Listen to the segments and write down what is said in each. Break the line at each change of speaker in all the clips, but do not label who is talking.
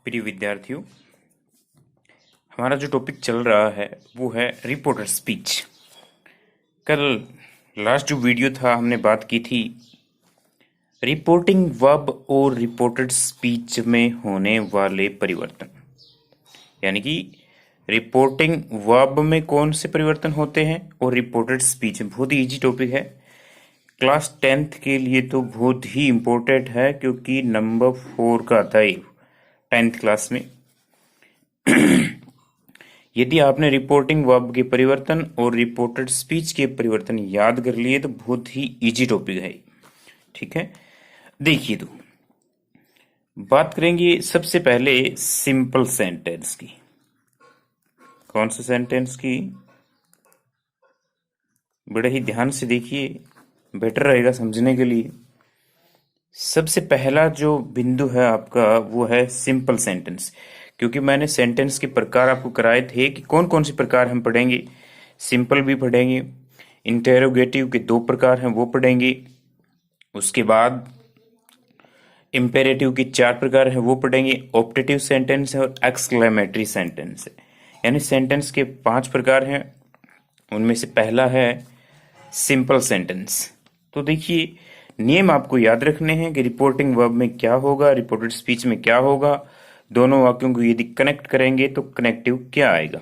प्रिय विद्यार्थियों, हमारा जो टॉपिक चल रहा है वो है रिपोर्टर स्पीच। कल लास्ट जो वीडियो था हमने बात की थी रिपोर्टिंग वर्ब और रिपोर्टेड स्पीच में होने वाले परिवर्तन, यानी कि रिपोर्टिंग वर्ब में कौन से परिवर्तन होते हैं और रिपोर्टेड स्पीच में। बहुत ही इजी टॉपिक है, क्लास 10th के लिए तो बहुत ही इम्पोर्टेंट है क्योंकि नंबर 4 का आता है 10th क्लास में। यदि आपने रिपोर्टिंग वर्ब के परिवर्तन और रिपोर्टेड स्पीच के परिवर्तन याद कर लिए तो बहुत ही इजी टॉपिक है। ठीक है, देखिए तो बात करेंगे सबसे पहले सिंपल सेंटेंस की। कौन सा सेंटेंस की? बड़े ही ध्यान से देखिए, बेटर रहेगा समझने के लिए। सबसे पहला जो बिंदु है आपका वो है सिंपल सेंटेंस, क्योंकि मैंने सेंटेंस के प्रकार आपको कराए थे कि कौन कौन से प्रकार हम पढ़ेंगे। सिंपल भी पढ़ेंगे, इंटेरोगेटिव के 2 प्रकार हैं वो पढ़ेंगे, उसके बाद इंपेरेटिव के 4 प्रकार हैं वो पढ़ेंगे, ऑप्टेटिव सेंटेंस है और एक्सक्लेमेटरी सेंटेंस है। यानी सेंटेंस के 5 प्रकार हैं, उनमें से पहला है सिंपल सेंटेंस। तो देखिए, नियम आपको याद रखने हैं कि रिपोर्टिंग वर्ब में क्या होगा, रिपोर्टेड स्पीच में क्या होगा। दोनों वाक्यों को यदि कनेक्ट करेंगे तो कनेक्टिव क्या आएगा।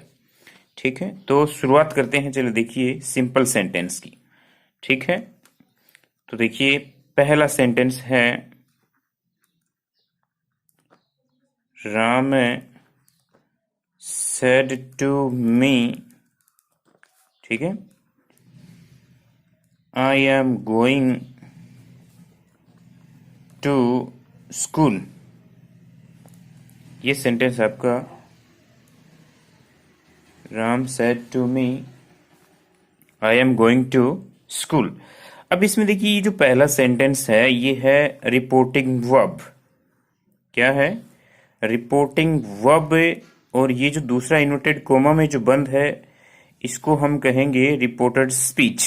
ठीक है, तो शुरुआत करते हैं। चलो देखिए सिंपल सेंटेंस की। ठीक है, तो देखिए पहला सेंटेंस है राम सेड टू मी, ठीक है, I am going to school. ये सेंटेंस आपका Ram said to me I am going to school. अब इसमें देखिए ये जो पहला सेंटेंस है ये है रिपोर्टिंग वर्ब। क्या है? Reporting verb. और ये जो दूसरा इन्वर्टेड कोमा में जो बंद है इसको हम कहेंगे रिपोर्टेड स्पीच।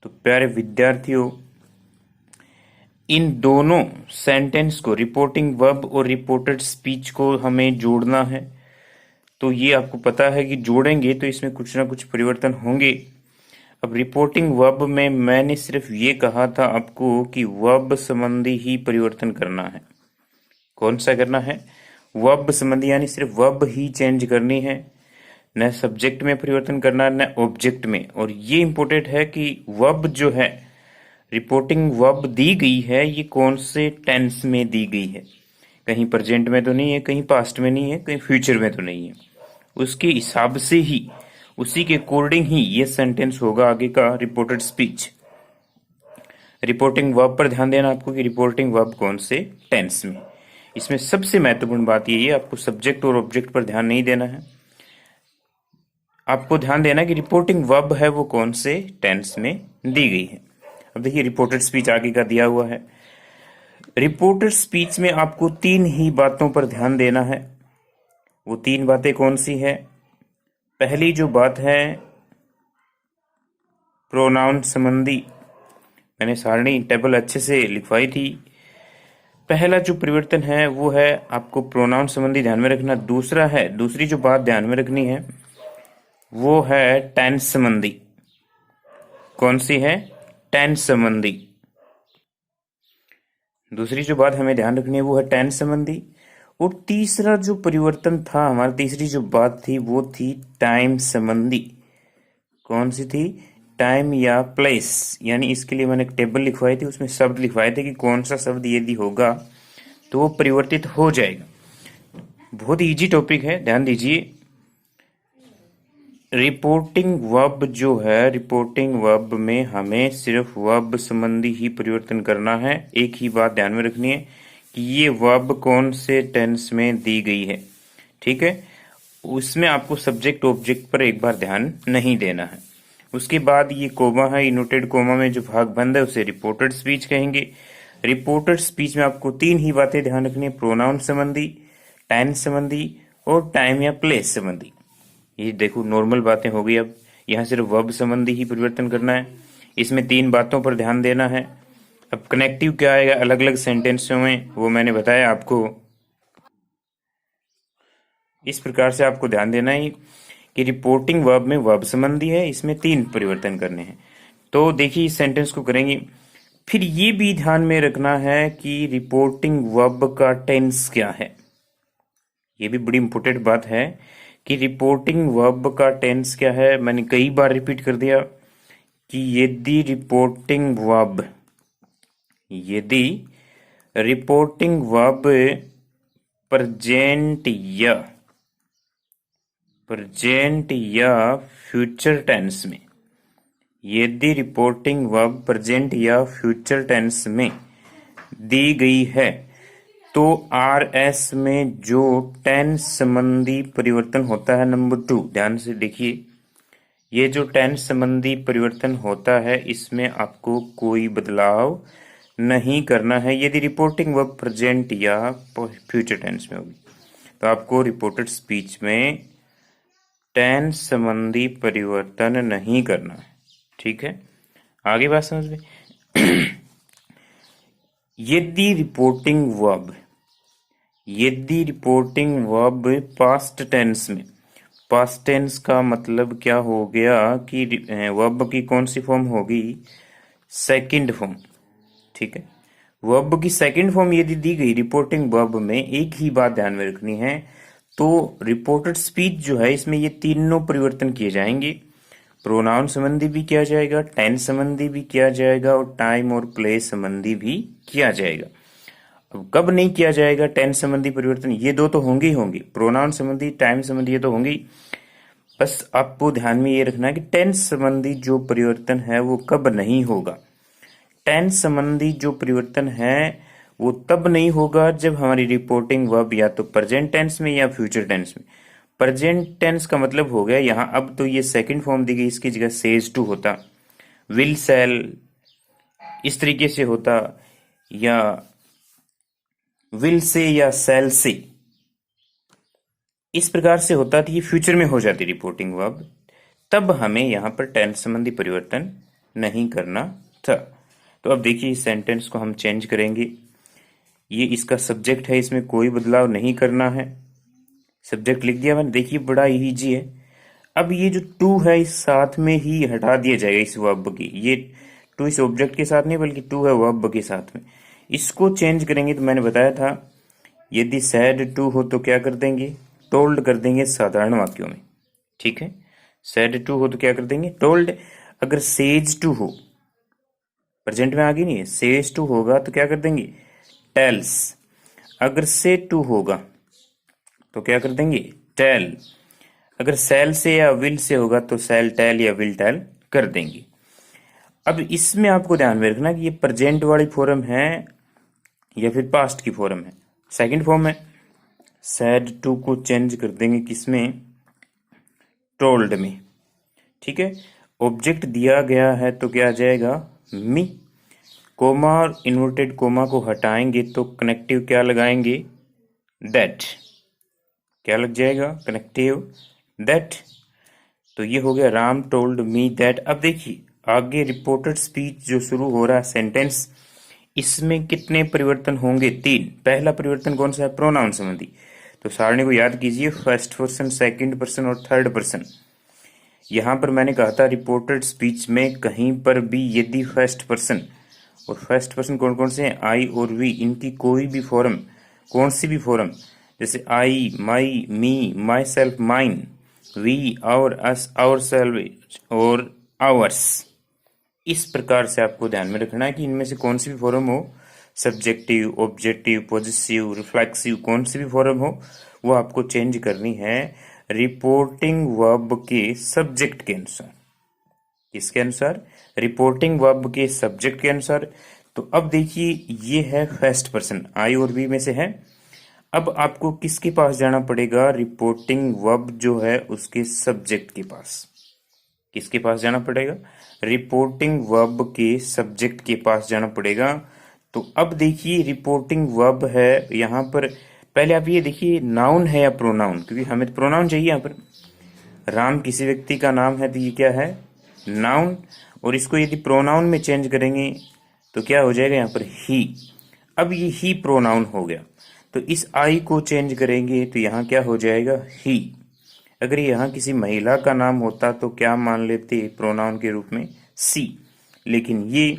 तो प्यारे विद्यार्थियों, इन दोनों सेंटेंस को, रिपोर्टिंग वर्ब और रिपोर्टेड स्पीच को हमें जोड़ना है। तो ये आपको पता है कि जोड़ेंगे तो इसमें कुछ ना कुछ परिवर्तन होंगे। अब रिपोर्टिंग वर्ब में मैंने सिर्फ ये कहा था आपको कि वर्ब संबंधी ही परिवर्तन करना है। कौन सा करना है? वर्ब संबंधी, यानी सिर्फ वर्ब ही चेंज करनी है, न सब्जेक्ट में परिवर्तन करना न ऑब्जेक्ट में। और ये इंपॉर्टेंट है कि वर्ब जो है, रिपोर्टिंग वर्ब दी गई है ये कौन से टेंस में दी गई है। कहीं प्रेजेंट में तो नहीं है, कहीं पास्ट में नहीं है, कहीं फ्यूचर में तो नहीं है। उसके हिसाब से ही, उसी के अकॉर्डिंग ही ये सेंटेंस होगा आगे का रिपोर्टेड स्पीच। रिपोर्टिंग वर्ब पर ध्यान देना आपको कि रिपोर्टिंग वर्ब कौन से टेंस में। इसमें सबसे महत्वपूर्ण बात ये है, आपको सब्जेक्ट और ऑब्जेक्ट पर ध्यान नहीं देना है। आपको ध्यान देना कि रिपोर्टिंग वर्ब है वो कौन से टेंस में दी गई है। अब देखिए रिपोर्टेड स्पीच आगे का दिया हुआ है। रिपोर्टेड स्पीच में आपको 3 ही बातों पर ध्यान देना है। वो 3 बातें कौन सी है? पहली जो बात है प्रोनाउन संबंधी, मैंने सारणी टेबल अच्छे से लिखवाई थी। पहला जो परिवर्तन है वो है आपको प्रोनाउन संबंधी ध्यान में रखना। दूसरी जो बात ध्यान में रखनी है वो है टेंस संबंधी। कौन सी है? टेंस संबंधी। दूसरी जो बात हमें ध्यान रखनी है वो है टेंस संबंधी। और तीसरा जो परिवर्तन था हमारी, तीसरी जो बात थी वो थी टाइम संबंधी। कौन सी थी? टाइम या प्लेस। यानी इसके लिए मैंने एक टेबल लिखवाई थी, उसमें शब्द लिखवाए थे कि कौन सा शब्द यदि होगा तो वो परिवर्तित हो जाएगा। बहुत इजी टॉपिक है, ध्यान दीजिए। रिपोर्टिंग वर्ब जो है, रिपोर्टिंग वर्ब में हमें सिर्फ वर्ब संबंधी ही परिवर्तन करना है। एक ही बात ध्यान में रखनी है कि ये वर्ब कौन से टेंस में दी गई है। ठीक है, उसमें आपको सब्जेक्ट ऑब्जेक्ट पर एक बार ध्यान नहीं देना है। उसके बाद ये कोमा है, इनोटेड कोमा में जो भाग बंद है उसे रिपोर्टेड स्पीच कहेंगे। रिपोर्टेड स्पीच में आपको 3 ही बातें ध्यान रखनी है, प्रोनाउन संबंधी, टेंस संबंधी और टाइम या प्लेस संबंधी। ये देखो नॉर्मल बातें हो गई। अब यहाँ सिर्फ वर्ब संबंधी ही परिवर्तन करना है, इसमें 3 बातों पर ध्यान देना है। अब कनेक्टिव क्या आएगा अलग अलग सेंटेंसों में वो मैंने बताया आपको। इस प्रकार से आपको ध्यान देना है कि रिपोर्टिंग वर्ब में वर्ब संबंधी है, इसमें 3 परिवर्तन करने हैं। तो देखिए इस सेंटेंस को करेंगे। फिर ये भी ध्यान में रखना है कि रिपोर्टिंग वर्ब का टेंस क्या है। ये भी बड़ी इंपॉर्टेंट बात है कि रिपोर्टिंग वर्ब का टेंस क्या है। मैंने कई बार रिपीट कर दिया कि यदि रिपोर्टिंग वर्ब प्रेजेंट या फ्यूचर टेंस में, यदि रिपोर्टिंग वर्ब प्रेजेंट या फ्यूचर टेंस में दी गई है तो आरएस में जो टेंस संबंधी परिवर्तन होता है, नंबर 2 ध्यान से देखिए, ये जो टेंस संबंधी परिवर्तन होता है इसमें आपको कोई बदलाव नहीं करना है यदि रिपोर्टिंग वर्ब प्रेजेंट या फ्यूचर टेंस में होगी। तो आपको रिपोर्टेड स्पीच में टेंस संबंधी परिवर्तन नहीं करना है, ठीक है। आगे बात समझ में। यदि रिपोर्टिंग वर्ब पास्ट टेंस में, पास्ट टेंस का मतलब क्या हो गया कि वर्ब की कौन सी फॉर्म होगी, सेकंड फॉर्म, ठीक है। वर्ब की सेकंड फॉर्म यदि दी गई रिपोर्टिंग वर्ब में, एक ही बात ध्यान में रखनी है, तो रिपोर्टेड स्पीच जो है इसमें ये तीनों परिवर्तन किए जाएंगे। प्रोनाउन संबंधी भी किया जाएगा, टेंस संबंधी भी किया जाएगा और टाइम और प्लेस संबंधी भी किया जाएगा। अब कब नहीं किया जाएगा टेंस संबंधी परिवर्तन, ये दो तो होंगे ही होंगे, प्रोनाउन संबंधी टाइम संबंधी ये तो होंगे ही। बस आपको ध्यान में ये रखना है कि टेंस संबंधी जो परिवर्तन है वो कब नहीं होगा। टेंस संबंधी जो परिवर्तन है वो तब नहीं होगा जब हमारी रिपोर्टिंग वर्ब या तो प्रेजेंट टेंस में या फ्यूचर टेंस में। प्रेजेंट टेंस का मतलब हो गया यहाँ, अब तो ये सेकंड फॉर्म दी गई, इसकी जगह सेज टू होता, विल सेल इस तरीके से होता, या विल से या सेल से इस प्रकार से होता, तो ये फ्यूचर में हो जाती रिपोर्टिंग वर्ब, तब हमें यहाँ पर टेंस संबंधी परिवर्तन नहीं करना था। तो अब देखिए इस सेंटेंस को हम चेंज करेंगे। ये इसका सब्जेक्ट है, इसमें कोई बदलाव नहीं करना है, सब्जेक्ट लिख दिया मैंने, देखिए बड़ा इजी है। अब ये जो टू है इस साथ में ही हटा दिया जाएगा इस वर्ब की, ये टू इस ऑब्जेक्ट के साथ नहीं बल्कि टू है वर्ब के साथ में, इसको चेंज करेंगे। तो मैंने बताया था यदि सैड टू हो तो क्या कर देंगे, टोल्ड कर देंगे साधारण वाक्यों में, ठीक है। सैड टू हो तो क्या कर देंगे, टोल्ड। अगर सेज टू हो, प्रेजेंट में आगे नहीं है, सेज टू होगा तो क्या कर देंगे, टेल्स। अगर से टू होगा तो क्या कर देंगे, टेल। अगर सेल से या विल से होगा तो सेल टेल या विल टेल कर देंगे। अब इसमें आपको ध्यान में रखना कि ये प्रेजेंट वाली फॉर्म है या फिर पास्ट की फॉर्म है, सेकंड फॉर्म है। सैड टू को चेंज कर देंगे किसमें, टोल्ड में, ठीक है। ऑब्जेक्ट दिया गया है तो क्या आ जाएगा, मी। कोमा और इन्वर्टेड कोमा को हटाएंगे तो कनेक्टिव क्या लगाएंगे, दैट। क्या लग जाएगा, कनेक्टिव दैट। तो ये हो गया राम टोल्ड मी दैट। अब देखिए आगे रिपोर्टेड स्पीच जो शुरू हो रहा है सेंटेंस, इसमें कितने परिवर्तन होंगे, 3। पहला परिवर्तन कौन सा है, प्रोनाउन संबंधी। तो सारणी को याद कीजिए, फर्स्ट पर्सन, सेकंड पर्सन और थर्ड पर्सन। यहां पर मैंने कहा था रिपोर्टेड स्पीच में कहीं पर भी यदि फर्स्ट पर्सन, और फर्स्ट पर्सन कौन कौन से हैं, आई और वी, इनकी कोई भी फॉर्म, कौन सी भी फॉर्म, जैसे I, my, me, myself, mine, we, our, us, ourselves और आवर्स, इस प्रकार से आपको ध्यान में रखना है कि इनमें से कौन सी भी फॉर्म हो, सब्जेक्टिव, ऑब्जेक्टिव, पॉजिटिव, रिफ्लेक्सिव, कौन सी भी फॉर्म हो वो आपको चेंज करनी है रिपोर्टिंग वर्ब के सब्जेक्ट के अनुसार। किसके अनुसार, रिपोर्टिंग वर्ब के सब्जेक्ट के अनुसार। तो अब देखिए ये है फर्स्ट पर्सन, आई और वी में से है। अब आपको किसके पास जाना पड़ेगा, रिपोर्टिंग वर्ब जो है उसके सब्जेक्ट के पास। किसके पास जाना पड़ेगा, रिपोर्टिंग वर्ब के सब्जेक्ट के पास जाना पड़ेगा। तो अब देखिए रिपोर्टिंग वर्ब है यहाँ पर, पहले आप ये देखिए नाउन है या प्रोनाउन, क्योंकि हमें तो प्रोनाउन चाहिए यहाँ पर। राम किसी व्यक्ति का नाम है तो ये क्या है, नाउन। और इसको यदि प्रोनाउन में चेंज करेंगे तो क्या हो जाएगा यहाँ पर, ही। अब ये ही प्रोनाउन हो गया। तो इस आई को चेंज करेंगे तो यहाँ क्या हो जाएगा, ही। अगर यहाँ किसी महिला का नाम होता तो क्या मान लेते प्रोनाउन के रूप में, सी। लेकिन ये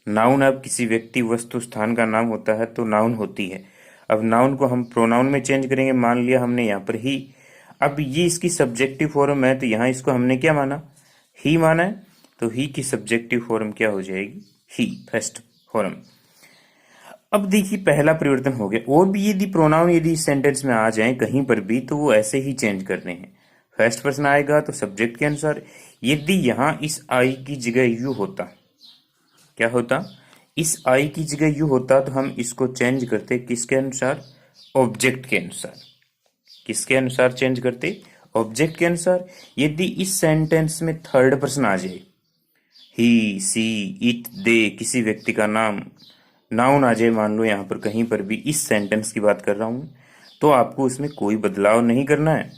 नाउन अब किसी व्यक्ति वस्तु स्थान का नाम होता है तो नाउन होती है। अब नाउन को हम प्रोनाउन में चेंज करेंगे, मान लिया हमने यहाँ पर ही। अब ये इसकी सब्जेक्टिव फॉर्म है तो यहाँ इसको हमने क्या माना, ही माना है, तो ही की सब्जेक्टिव फॉर्म क्या हो जाएगी, ही, फर्स्ट फॉर्म। अब देखिए पहला परिवर्तन हो गया। और भी यदि प्रोनाउन यदि इस सेंटेंस में आ जाए कहीं पर भी तो वो ऐसे ही चेंज करने हैं। फर्स्ट पर्सन आएगा तो सब्जेक्ट के अनुसार, यदि यहाँ इस आई की जगह यू होता, क्या होता, इस आई की जगह यू होता तो हम इसको चेंज करते किसके अनुसार, ऑब्जेक्ट के अनुसार। किसके अनुसार चेंज करते, ऑब्जेक्ट के अनुसार। यदि इस सेंटेंस में थर्ड पर्सन आ जाए, ही, सी, इट, दे, किसी व्यक्ति का नाम, नाउन आ जाए, मान लो यहाँ पर कहीं पर भी, इस सेंटेंस की बात कर रहा हूँ, तो आपको उसमें कोई बदलाव नहीं करना है।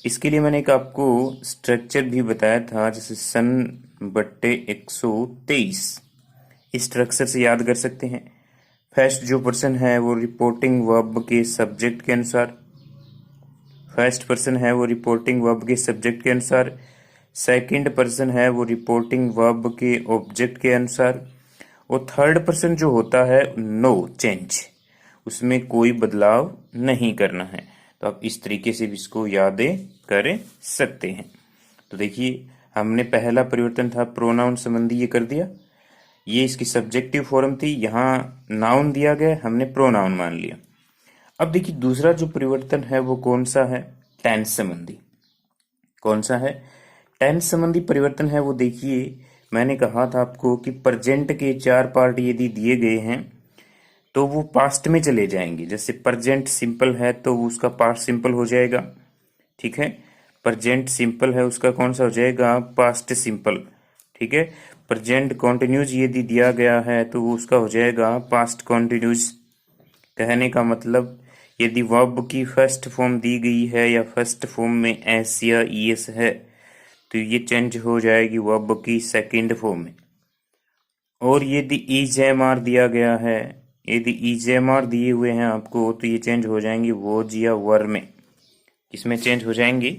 इसके लिए मैंने एक आपको स्ट्रक्चर भी बताया था, जैसे सन बट्टे 123, इस स्ट्रक्चर से याद कर सकते हैं। फर्स्ट जो पर्सन है वो रिपोर्टिंग वर्ब के सब्जेक्ट के अनुसार, फर्स्ट पर्सन है वो रिपोर्टिंग वर्ब के सब्जेक्ट के अनुसार, सेकंड पर्सन है वो रिपोर्टिंग वर्ब के ऑब्जेक्ट के अनुसार, और थर्ड पर्सन जो होता है नो चेंज, उसमें कोई बदलाव नहीं करना है। तो आप इस तरीके से भी इसको याद कर सकते हैं। तो देखिए हमने पहला परिवर्तन था प्रोनाउन संबंधी, ये कर दिया, ये इसकी सब्जेक्टिव फॉर्म थी, यहाँ नाउन दिया गया, हमने प्रोनाउन मान लिया। अब देखिए दूसरा जो परिवर्तन है वो कौन सा है, टेंस संबंधी। कौन सा है, टेंस संबंधी परिवर्तन है वो। देखिए मैंने कहा था आपको कि प्रेजेंट के 4 पार्ट यदि दिए गए हैं तो वो पास्ट में चले जाएंगे। जैसे प्रेजेंट सिंपल है तो उसका पास्ट सिंपल हो जाएगा, ठीक है। प्रेजेंट सिंपल है उसका कौन सा हो जाएगा, पास्ट सिंपल, ठीक है। प्रेजेंट कॉन्टिन्यूज यदि दिया गया है तो वो उसका हो जाएगा पास्ट कॉन्टिन्यूज। कहने का मतलब यदि वर्ब की फर्स्ट फॉर्म दी गई है या फर्स्ट फॉर्म में एस या ईएस है तो ये चेंज हो जाएगी वर्ब की सेकंड फॉर्म में। और यदि ईजेएमआर दिया गया है, यदि ईजेएमआर दिए हुए हैं आपको तो ये चेंज हो जाएंगी वोज या वर में। किसमें चेंज हो जाएंगी,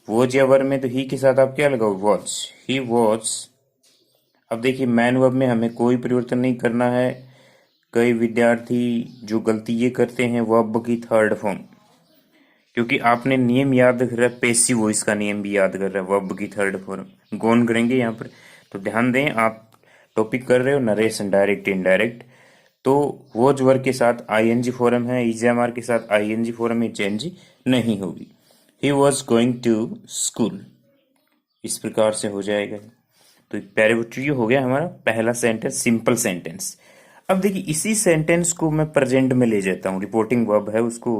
वोज या वर में। तो ही के साथ आप क्या लगाओ, वॉच, ही वॉच। अब देखिए मैन वर्ब में हमें कोई परिवर्तन नहीं करना है। कई विद्यार्थी जो गलती ये करते हैं वर्ब की थर्ड फॉर्म, क्योंकि आपने नियम याद कर रहा है, पैसिव वॉइस का नियम भी याद कर रहा है, वर्ब की थर्ड फॉर्म गौन करेंगे यहाँ पर। तो ध्यान दें, आप टॉपिक कर रहे हो नरेशन डायरेक्ट इनडायरेक्ट, तो वॉज वर्ब के साथ आईएनजी फॉर्म है, ईजेएमआर के साथ आईएनजी फॉर्म में चेंज नहीं होगी। He was going to school, इस प्रकार से हो जाएगा। तो प्यारे बच्चों ये हो गया हमारा पहला सेंटेंस, सिंपल सेंटेंस। अब देखिए इसी सेंटेंस को मैं प्रेजेंट में ले जाता हूँ, रिपोर्टिंग वर्ब है उसको।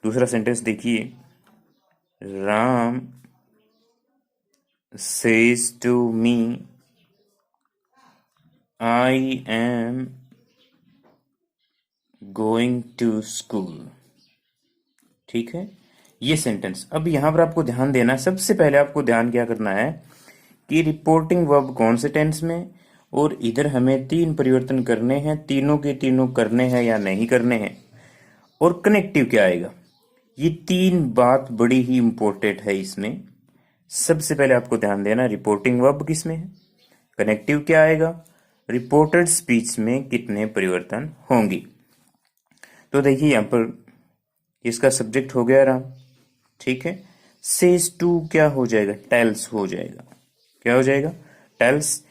दूसरा सेंटेंस देखिए, Ram says to me I am going to school, ठीक है ये सेंटेंस। अब यहां पर आपको ध्यान देना है, सबसे पहले आपको ध्यान क्या करना है कि रिपोर्टिंग वर्ब कौन से टेंस में, और इधर हमें 3 परिवर्तन करने हैं, तीनों के तीनों करने हैं या नहीं करने हैं, और कनेक्टिव क्या आएगा। ये 3 बात बड़ी ही इंपॉर्टेंट है इसमें। सबसे पहले आपको ध्यान देना रिपोर्टिंग वर्ब किस में है, कनेक्टिव क्या आएगा, रिपोर्टेड स्पीच में कितने परिवर्तन होंगे। तो देखिए यहां पर इसका सब्जेक्ट हो गया राम, ठीक है। सेज टू क्या हो जाएगा, टेल्स हो जाएगा। क्या हो जाएगा, टेल्स।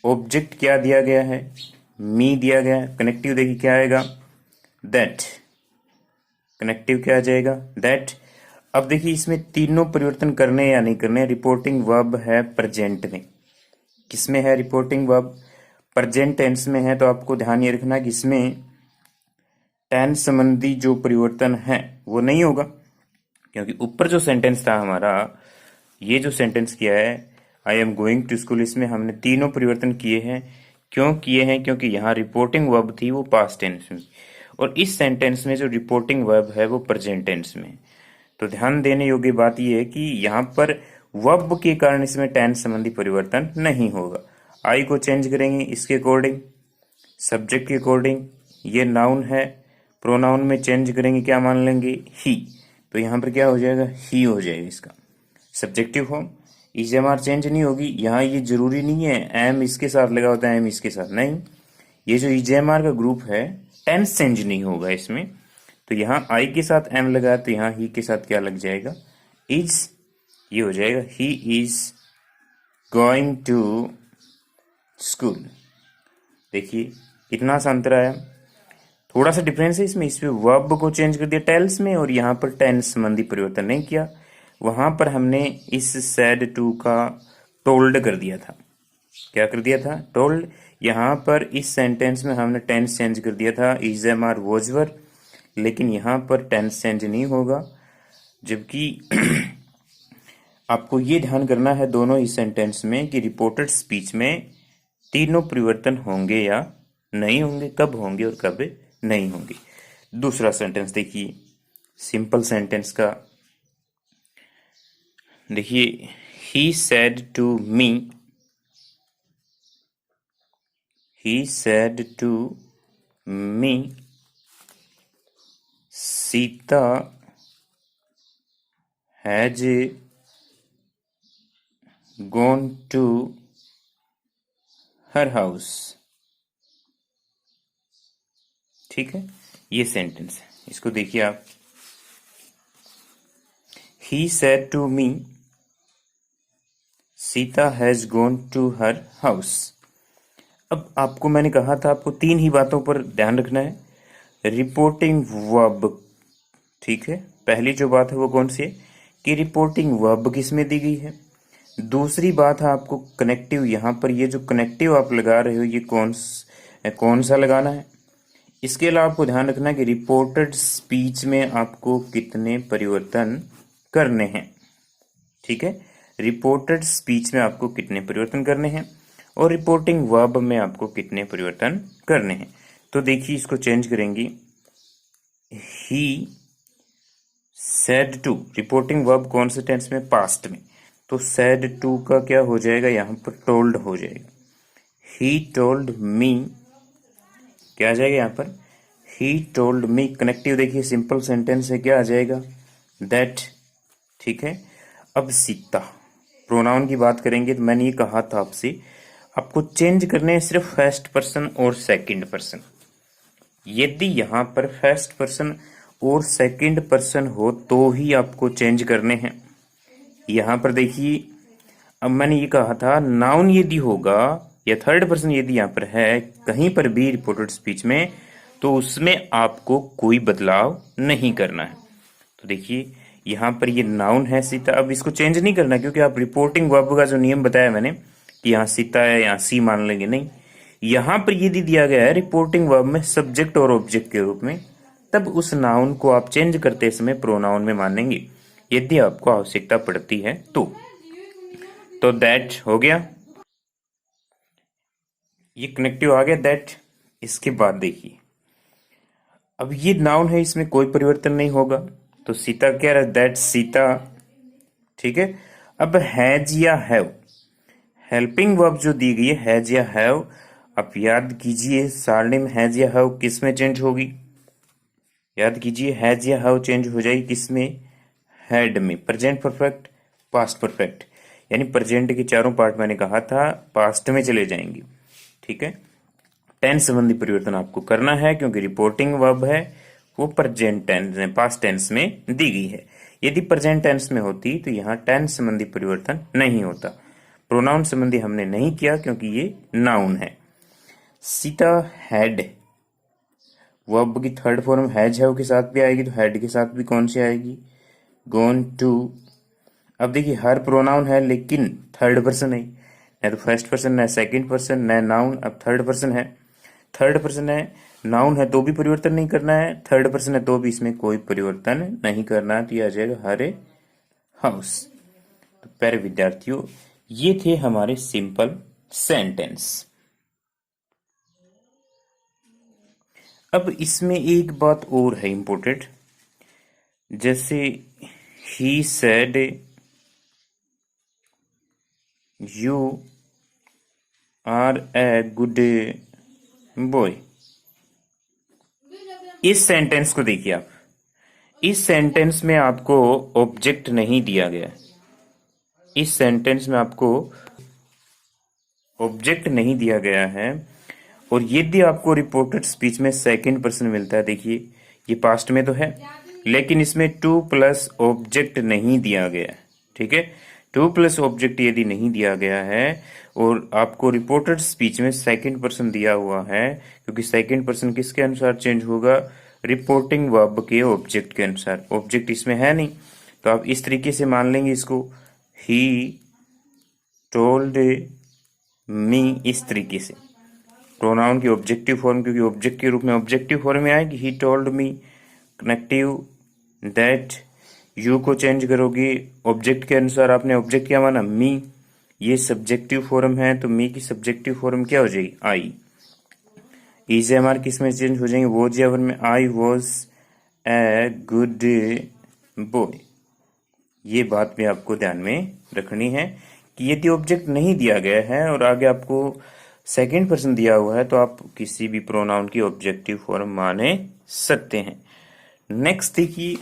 ऑब्जेक्ट क्या दिया गया है, मी दिया गया है। कनेक्टिव देखिए क्या आएगा, दैट। कनेक्टिव क्या आ जाएगा, दैट। अब देखिए इसमें तीनों परिवर्तन करने या नहीं करने। रिपोर्टिंग वर्ब है प्रेजेंट में, किसमें है रिपोर्टिंग वर्ब, प्रेजेंट टेंस में है। तो आपको ध्यान ये रखना कि इसमें टेंस संबंधी जो परिवर्तन है वो नहीं होगा, क्योंकि ऊपर जो सेंटेंस था हमारा, ये जो सेंटेंस किया है I am going to school, इसमें हमने तीनों परिवर्तन किए हैं। क्यों किए हैं, क्योंकि यहाँ रिपोर्टिंग वर्ब थी वो पास्ट टेंस में, और इस सेंटेंस में जो रिपोर्टिंग वर्ब है वो प्रेजेंट टेंस में। तो ध्यान देने योग्य बात यह है कि यहाँ पर वर्ब के कारण इसमें टेंस संबंधी परिवर्तन नहीं होगा। आई को चेंज करेंगे इसके अकॉर्डिंग, सब्जेक्ट के अकॉर्डिंग। ये नाउन है, प्रोनाउन में चेंज करेंगे, क्या मान लेंगे, ही, तो यहाँ पर क्या हो जाएगा, ही हो जाएगा इसका सब्जेक्टिव फॉर्म। इजेमार चेंज नहीं होगी, यहाँ ये जरूरी नहीं है एम इसके साथ लगा होता है एम इसके साथ, नहीं, ये जो इजेमार का ग्रुप है टेंस चेंज नहीं होगा इसमें। तो यहाँ आई के साथ एम लगा तो यहाँ ही के साथ क्या लग जाएगा, इज, ये हो जाएगा he is going to school. देखिए कितना सा अंतर आया, थोड़ा सा डिफरेंस है इसमें वर्ब को चेंज कर दिया टेल्स में और यहाँ पर टेंस संबंधी परिवर्तन नहीं किया। वहां पर हमने इस सैड टू का टोल्ड कर दिया था, क्या कर दिया था, टोल्ड। यहाँ पर इस सेंटेंस में हमने टेंस चेंज कर दिया था, इज एम आर वॉजवर, लेकिन यहाँ पर टेंस चेंज नहीं होगा। जबकि आपको ये ध्यान करना है दोनों ही सेंटेंस में कि रिपोर्टेड स्पीच में तीनों परिवर्तन होंगे या नहीं होंगे, कब होंगे और कब नहीं होंगे। दूसरा सेंटेंस देखिए, सिंपल सेंटेंस का देखिए, he said to me, he said to me, Sita has gone to her house। ठीक है, ये सेंटेंस है, इसको देखिए आप, he said to me, Sita has gone to her house। अब आपको मैंने कहा था आपको तीन ही बातों पर ध्यान रखना है। रिपोर्टिंग वर्ब, ठीक है, पहली जो बात है वो कौन सी है कि रिपोर्टिंग वर्ब किस में दी गई है। दूसरी बात है आपको कनेक्टिव, यहाँ पर ये जो कनेक्टिव आप लगा रहे हो ये कौन सा लगाना है। इसके अलावा आपको ध्यान रखना है कि रिपोर्टेड स्पीच में आपको कितने परिवर्तन करने हैं। ठीक है, रिपोर्टेड स्पीच में आपको कितने परिवर्तन करने हैं और रिपोर्टिंग वर्ब में आपको कितने परिवर्तन करने हैं। तो देखिए इसको चेंज करेंगे, he said to, reporting verb कौन से टेंस में, पास्ट में, तो सेड टू का क्या हो जाएगा, यहां पर टोल्ड हो जाएगा। ही टोल्ड मी, क्या आ जाएगा यहां पर, ही टोल्ड मी। कनेक्टिव देखिए सिंपल सेंटेंस है, क्या आ जाएगा, दैट। ठीक है, अब सीता, प्रोनाउन की बात करेंगे तो मैंने ये कहा था आपसे आपको चेंज करने हैं सिर्फ फर्स्ट पर्सन और सेकंड पर्सन। यदि यहां पर फर्स्ट पर्सन और सेकंड पर्सन हो तो ही आपको चेंज करने हैं। यहां पर देखिए, अब मैंने ये कहा था नाउन यदि होगा या थर्ड पर्सन यदि यहां पर है कहीं पर भी रिपोर्टेड स्पीच में, तो उसमें आपको कोई बदलाव नहीं करना है। तो देखिए यहां पर ये नाउन है सीता, अब इसको चेंज नहीं करना क्योंकि आप रिपोर्टिंग वर्ब का जो नियम बताया मैंने कि यहाँ सीता है यहाँ सी मान लेंगे, नहीं, यहां पर यदि दिया गया है रिपोर्टिंग वर्ब में सब्जेक्ट और ऑब्जेक्ट के रूप में, तब उस नाउन को आप चेंज करते समय प्रोनाउन में मानेंगे यदि आपको आवश्यकता पड़ती है तो दैट हो गया, ये कनेक्टिव आ गया दैट। इसके बाद देखिए, अब ये नाउन है इसमें कोई परिवर्तन नहीं होगा, तो सीता क्या रहा, दैट सीता। ठीक है, अब हैज या हैव, हेल्पिंग वर्ब जो दी गई है हैज या हैव, आप याद कीजिए सारणी में हैज या हैव किस में चेंज होगी, याद कीजिए हैज या हैव चेंज हो जाएगी किस में, हैड में। प्रेजेंट परफेक्ट, पास्ट परफेक्ट, यानी प्रेजेंट के चारों पार्ट मैंने कहा था पास्ट में चले जाएंगे। ठीक है, टेंस संबंधी परिवर्तन आपको करना है क्योंकि रिपोर्टिंग वर्ब है वो प्रेजेंट टेंस में, पास्ट टेंस में दी गई है। यदि प्रेजेंट टेंस में होती तो यहाँ टेंस संबंधी परिवर्तन नहीं होता। प्रोनाउन संबंधी हमने नहीं किया क्योंकि ये नाउन है। सीता हैड, वर्ब की थर्ड फॉर्म हैज हैव के साथ भी आएगी तो हैड के साथ भी कौन सी आएगी, गोन टू। अब देखिए हर प्रोनाउन है लेकिन थर्ड पर्सन है, न तो फर्स्ट पर्सन न सेकंड पर्सन न नाउन, अब थर्ड पर्सन है। थर्ड पर्सन है, नाउन है तो भी परिवर्तन नहीं करना है, थर्ड पर्सन है तो भी इसमें कोई परिवर्तन नहीं करना है, तो यह आ जाएगा हर ए हाउस। तो प्यारे विद्यार्थियों, ये थे हमारे सिंपल सेंटेंस। अब इसमें एक बात और है इंपॉर्टेंट, जैसे he said you are a good boy, इस सेंटेंस को देखिए आप, इस सेंटेंस में आपको ऑब्जेक्ट नहीं दिया गया है, इस सेंटेंस में आपको ऑब्जेक्ट नहीं दिया गया है, और यदि आपको रिपोर्टेड स्पीच में सेकंड पर्सन मिलता है, देखिए ये पास्ट में तो है लेकिन इसमें टू प्लस ऑब्जेक्ट नहीं दिया गया है, ठीक है। टू प्लस ऑब्जेक्ट यदि नहीं दिया गया है और आपको रिपोर्टेड स्पीच में सेकंड पर्सन दिया हुआ है, क्योंकि सेकंड पर्सन किसके अनुसार चेंज होगा, रिपोर्टिंग वर्ब के ऑब्जेक्ट के अनुसार। ऑब्जेक्ट इसमें है नहीं तो आप इस तरीके से मान लेंगे इसको, ही टोल्ड मी, इस तरीके से प्रोनाउन की ऑब्जेक्टिव फॉर्म, क्योंकि ऑब्जेक्ट के रूप में ऑब्जेक्टिव फॉर्म में आएगी, he told me, connective that, you को चेंज करोगे ऑब्जेक्ट के अनुसार, आपने ऑब्जेक्ट क्या माना, मी, ये सब्जेक्टिव फॉर्म है तो मी की सब्जेक्टिव फॉर्म क्या हो जाएगी, आई। इज एम आर किस में चेंज हो जाएंगे, वो जे में, I was a good boy. ये बात भी आपको ध्यान में रखनी है कि यदि ऑब्जेक्ट नहीं दिया गया है और आगे आपको सेकंड पर्सन दिया हुआ है तो आप किसी भी प्रोनाउन की ऑब्जेक्टिव फॉर्म माने सकते हैं। नेक्स्ट देखिए,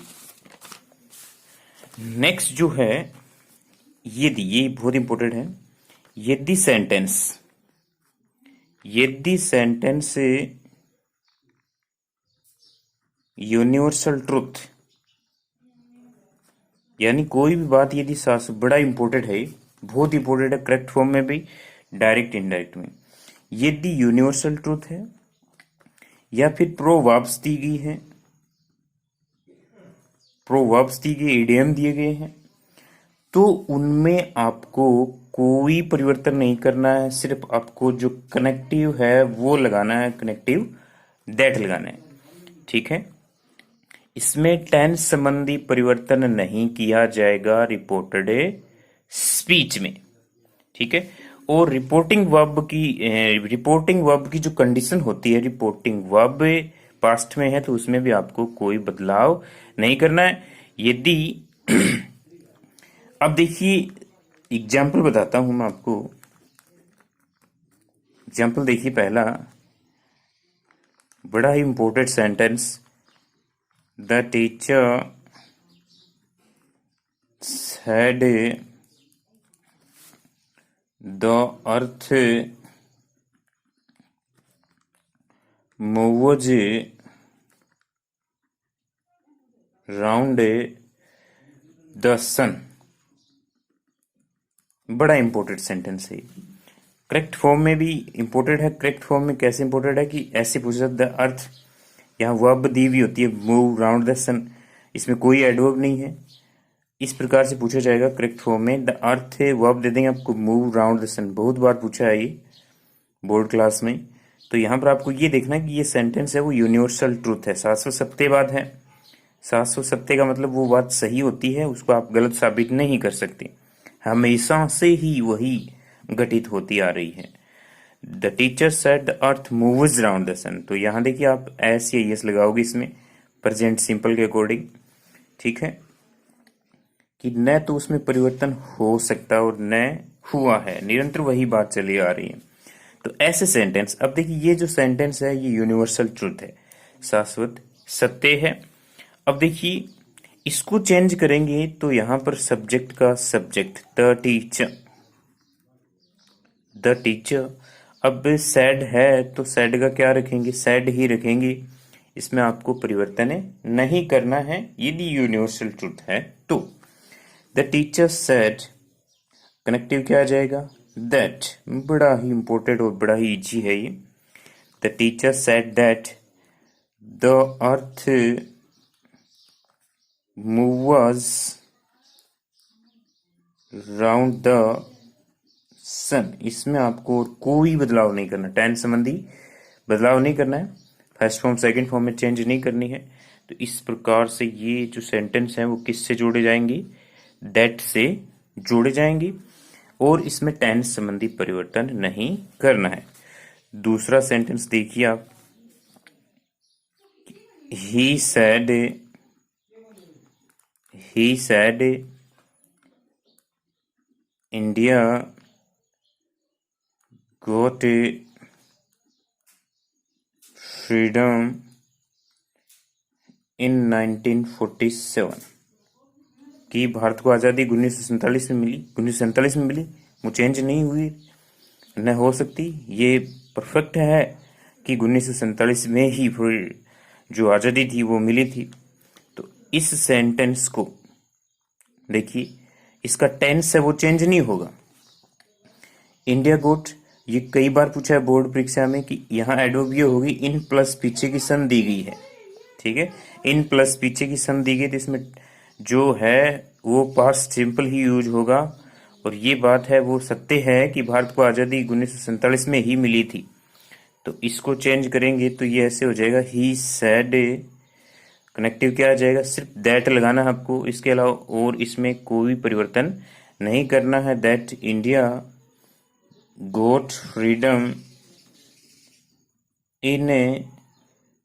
नेक्स्ट जो है यदि, ये बहुत इंपॉर्टेंट है, यदि सेंटेंस से यूनिवर्सल ट्रुथ, यानी कोई भी बात यदि सास, बड़ा इंपॉर्टेंट है, बहुत इंपॉर्टेंट है, करेक्ट फॉर्म में भी डायरेक्ट इनडायरेक्ट में, यदि यूनिवर्सल ट्रुथ है या फिर प्रोवर्ब्स दी गई है, प्रोवर्ब्स दी गई, इडियम दिए गए हैं, तो उनमें आपको कोई परिवर्तन नहीं करना है, सिर्फ आपको जो कनेक्टिव है वो लगाना है, कनेक्टिव दैट लगाना है, ठीक है। इसमें टेंस संबंधी परिवर्तन नहीं किया जाएगा रिपोर्टेड स्पीच में, ठीक है। और रिपोर्टिंग वर्ब की जो कंडीशन होती है, रिपोर्टिंग वर्ब पास्ट में है तो उसमें भी आपको कोई बदलाव नहीं करना है। यदि अब देखिए एग्जाम्पल बताता हूं मैं आपको, एग्जाम्पल देखिए, पहला बड़ा ही important sentence, the teacher said the earth moves round the sun। बड़ा इंपॉर्टेंट सेंटेंस है, करेक्ट फॉर्म में भी इंपॉर्टेंट है। करेक्ट फॉर्म में कैसे इंपॉर्टेंट है कि ऐसे पूछा, द अर्थ, यहाँ वर्ब दी हुई होती है, मूव राउंड द सन, इसमें कोई एडवर्ब नहीं है, इस प्रकार से पूछा जाएगा करेक्ट फॉर्म में। द अर्थ है, वर्ब दे देंगे आपको, मूव राउंड द सन, बहुत बार पूछा है ये बोर्ड क्लास में। तो यहाँ पर आपको ये देखना है कि ये सेंटेंस है वो यूनिवर्सल ट्रूथ है, शाश्वत सत्य बात है। शाश्वत सत्य का मतलब वो बात सही होती है, उसको आप गलत साबित नहीं कर सकते, हमेशा से ही वही घटित होती आ रही है। The teacher said the earth moves round the sun, तो यहाँ देखिए आप एस या यस लगाओगे इसमें प्रेजेंट सिंपल के अकॉर्डिंग, ठीक है, कि न तो उसमें परिवर्तन हो सकता और न हुआ है, निरंतर वही बात चली आ रही है। तो ऐसे सेंटेंस, अब देखिए ये जो सेंटेंस है ये यूनिवर्सल ट्रुथ है, शाश्वत सत्य है। अब देखिए इसको चेंज करेंगे तो यहां पर सब्जेक्ट का subject, the teacher, the teacher. अब सैड है तो सैड का क्या रखेंगे, सैड ही रखेंगे, इसमें आपको परिवर्तन नहीं करना है यदि यूनिवर्सल ट्रुथ है तो। द टीचर सैड, कनेक्टिव क्या आ जाएगा, दैट, बड़ा ही इंपॉर्टेंट और बड़ा ही इजी है ये। The teacher said that the earth moves round the sun, इसमें आपको कोई बदलाव नहीं करना, टेंस संबंधी बदलाव नहीं करना है, फर्स्ट फॉर्म सेकंड फॉर्म में चेंज नहीं करनी है। तो इस प्रकार से ये जो सेंटेंस है वो किससे जोड़े जाएंगे, दैट से जोड़े जाएंगे, और इसमें टेंस संबंधी परिवर्तन नहीं करना है। दूसरा सेंटेंस देखिए आप, ही सैड इंडिया got freedom इन 1947 कि भारत को आज़ादी 1947 में मिली, 1947 में मिली, वो चेंज नहीं हुई, न हो सकती। ये परफेक्ट है कि 1947 में ही फिर जो आज़ादी थी वो मिली थी। तो इस सेंटेंस को देखिए, इसका टेंस है वो चेंज नहीं होगा। इंडिया गोट, ये कई बार पूछा है बोर्ड परीक्षा में कि यहाँ एडवर्बियो होगी इन प्लस पीछे की सन दी गई है, ठीक है, इन प्लस पीछे की सन दी गई, तो इसमें जो है वो पास्ट सिंपल ही यूज होगा। और ये बात है वो सत्य है कि भारत को आज़ादी 1947 में ही मिली थी। तो इसको चेंज करेंगे तो ये ऐसे हो जाएगा, ही सैड, कनेक्टिव क्या आ जाएगा, सिर्फ दैट लगाना है आपको, इसके अलावा और इसमें कोई परिवर्तन नहीं करना है। दैट इंडिया गोट फ्रीडम इन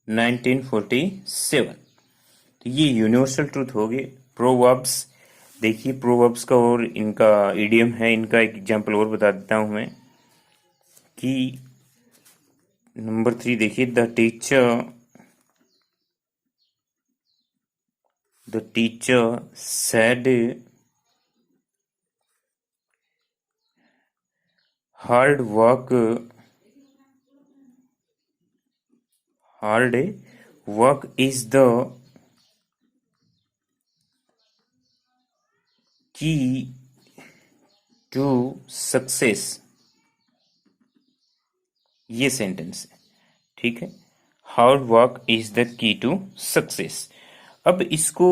1947। तो ये यूनिवर्सल ट्रूथ हो गए। प्रोवर्ब्स, देखिए प्रोवर्ब्स का और इनका इडियम है, इनका एक एग्जांपल और बता देता हूं मैं कि नंबर 3 देखिए, the teacher said hard work is the key to success। ये सेंटेंस है, ठीक है, hard work is the key to success. अब इसको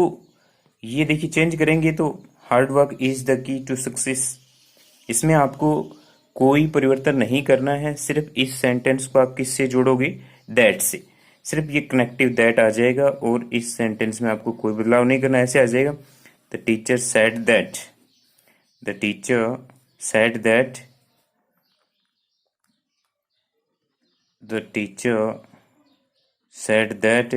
ये देखिए चेंज करेंगे तो hard work is the key to success, इसमें आपको कोई परिवर्तन नहीं करना है, सिर्फ इस सेंटेंस को आप किससे जोड़ोगे, दैट से, सिर्फ ये कनेक्टिव दैट आ जाएगा और इस सेंटेंस में आपको कोई बदलाव नहीं करना, ऐसे आ जाएगा, the teacher said that, the teacher said that, the teacher said that,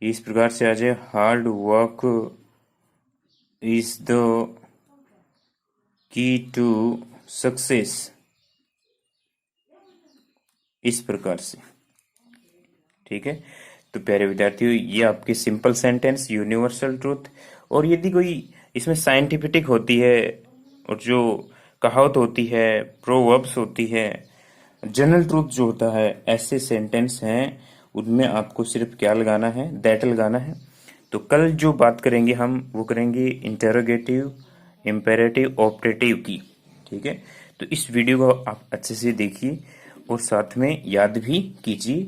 इस प्रकार से आ जाए, hard work is the key to success, इस प्रकार से, ठीक है। तो प्यारे विद्यार्थियों, ये आपके सिंपल सेंटेंस, यूनिवर्सल ट्रूथ, और यदि कोई इसमें साइंटिफिक होती है और जो कहावत होती है, प्रोवर्ब्स होती है, जनरल ट्रूथ जो होता है, ऐसे सेंटेंस हैं, उनमें आपको सिर्फ क्या लगाना है, दैट लगाना है। तो कल जो बात करेंगे हम वो करेंगे इंटेरोगेटिव, इम्पेरेटिव, ऑपरेटिव की, ठीक है। तो इस वीडियो को आप अच्छे से देखिए और साथ में याद भी कीजिए।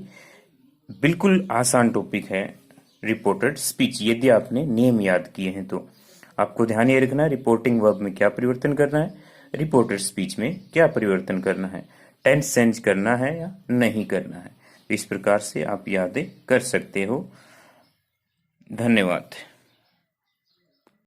बिल्कुल आसान टॉपिक है रिपोर्टेड स्पीच, यदि आपने नियम याद किए हैं तो। आपको ध्यान ये रखना है रिपोर्टिंग वर्ब में क्या परिवर्तन करना है, रिपोर्टेड स्पीच में क्या परिवर्तन करना है, टेंस चेंज करना है या नहीं करना है। इस प्रकार से आप यादें कर सकते हो। धन्यवाद।